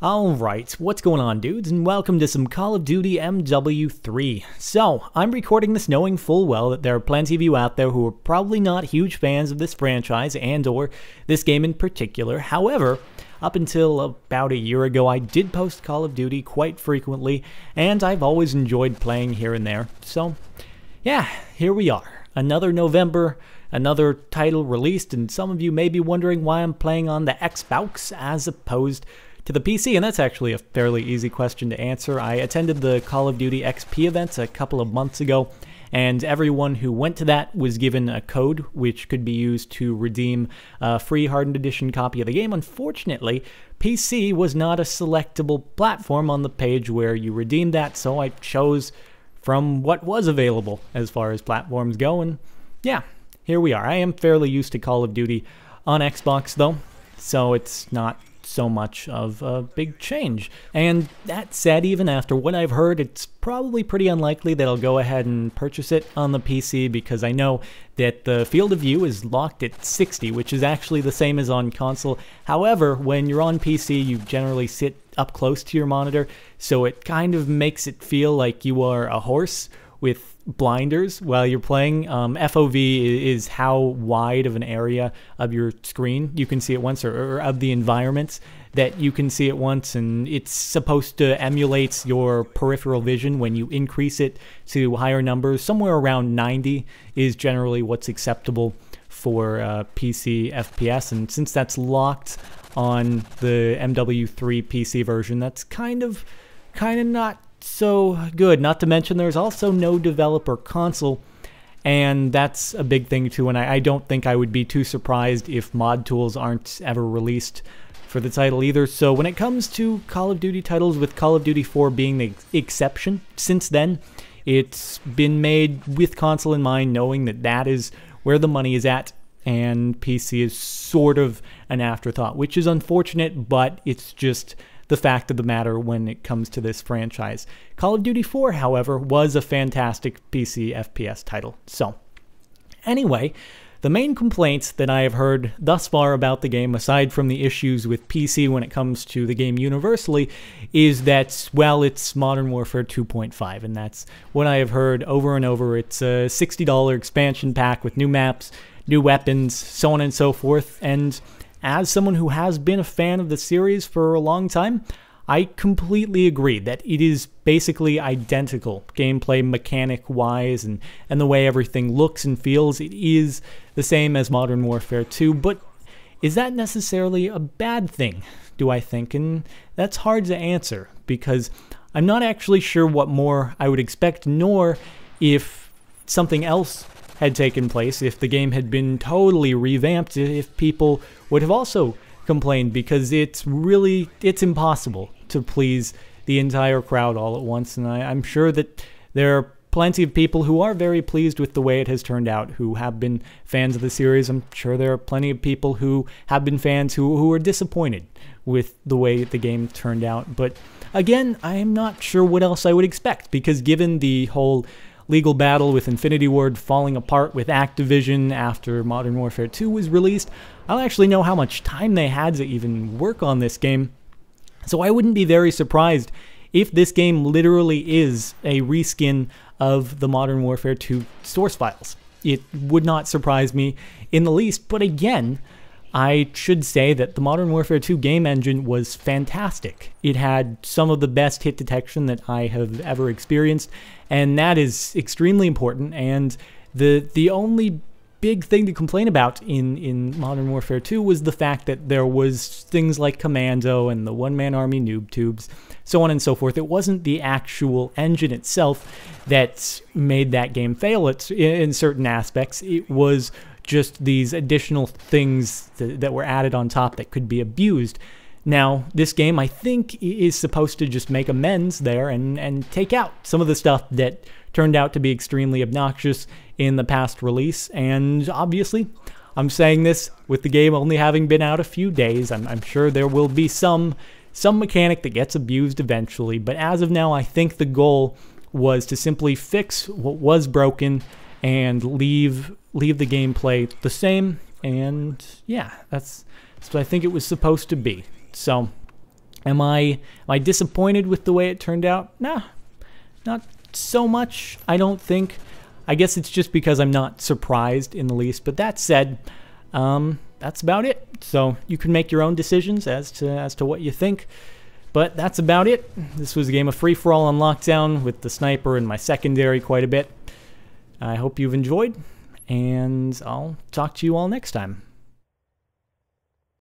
Alright, what's going on, dudes, and welcome to some Call of Duty MW3. So, I'm recording this knowing full well that there are plenty of you out there who are probably not huge fans of this franchise and or this game in particular. However, up until about a year ago, I did post Call of Duty quite frequently, and I've always enjoyed playing here and there. So, yeah, here we are. Another November, another title released, and some of you may be wondering why I'm playing on the Xbox as opposed to the PC, and that's actually a fairly easy question to answer. I attended the Call of Duty XP events a couple of months ago, and everyone who went to that was given a code which could be used to redeem a free Hardened Edition copy of the game. Unfortunately, PC was not a selectable platform on the page where you redeemed that, so I chose from what was available as far as platforms go, and yeah, here we are. I am fairly used to Call of Duty on Xbox though, so it's not so much of a big change. And that said, even after what I've heard, it's probably pretty unlikely that I'll go ahead and purchase it on the PC, because I know that the field of view is locked at 60, which is actually the same as on console. However, when you're on PC, you generally sit up close to your monitor, so it kind of makes it feel like you are a horse with blinders while you're playing. FOV is how wide of an area of your screen you can see at once, or of the environments that you can see at once, and it's supposed to emulate your peripheral vision when you increase it to higher numbers. Somewhere around 90 is generally what's acceptable for PC FPS, and since that's locked on the MW3 PC version, that's kind of not so good. Not to mention there's also no developer console, and that's a big thing too, and I don't think I would be too surprised if mod tools aren't ever released for the title either. So when it comes to Call of Duty titles, with Call of Duty 4 being the exception, since then it's been made with console in mind, knowing that that is where the money is at, and PC is sort of an afterthought, which is unfortunate, but it's just the fact of the matter when it comes to this franchise. Call of Duty 4, however, was a fantastic PC FPS title. So, anyway, the main complaints that I have heard thus far about the game, aside from the issues with PC when it comes to the game universally, is that, well, it's Modern Warfare 2.5, and that's what I have heard over and over. It's a $60 expansion pack with new maps, new weapons, so on and so forth, and as someone who has been a fan of the series for a long time, I completely agree that it is basically identical gameplay mechanic-wise, and the way everything looks and feels. It is the same as Modern Warfare 2, but is that necessarily a bad thing, do I think? And that's hard to answer, because I'm not actually sure what more I would expect, nor if something else had taken place, if the game had been totally revamped, if people would have also complained, because it's impossible to please the entire crowd all at once, and I'm sure that there are plenty of people who are very pleased with the way it has turned out, who have been fans of the series. I'm sure there are plenty of people who have been fans who are disappointed with the way the game turned out. But again, I am not sure what else I would expect, because given the whole legal battle with Infinity Ward falling apart with Activision after Modern Warfare 2 was released, I don't actually know how much time they had to even work on this game. So I wouldn't be very surprised if this game literally is a reskin of the Modern Warfare 2 source files. It would not surprise me in the least, but again, I should say that the Modern Warfare 2 game engine was fantastic. It had some of the best hit detection that I have ever experienced, and that is extremely important. And the only big thing to complain about in Modern Warfare 2 was the fact that there was things like Commando and the one-man army noob tubes, so on and so forth. It wasn't the actual engine itself that made that game fail in certain aspects. It was just these additional things that were added on top that could be abused. Now, this game, I think, is supposed to just make amends there and take out some of the stuff that turned out to be extremely obnoxious in the past release. And obviously, I'm saying this with the game only having been out a few days. I'm sure there will be some mechanic that gets abused eventually, but as of now, I think the goal was to simply fix what was broken and leave the gameplay the same, and yeah, that's what I think it was supposed to be. So Am I disappointed with the way it turned out? Nah, not so much, I don't think. I guess it's just because I'm not surprised in the least. But that said, that's about it. So you can make your own decisions as to what you think. But that's about it. This was a game of free-for-all on Lockdown with the sniper and my secondary quite a bit. I hope you've enjoyed, and I'll talk to you all next time.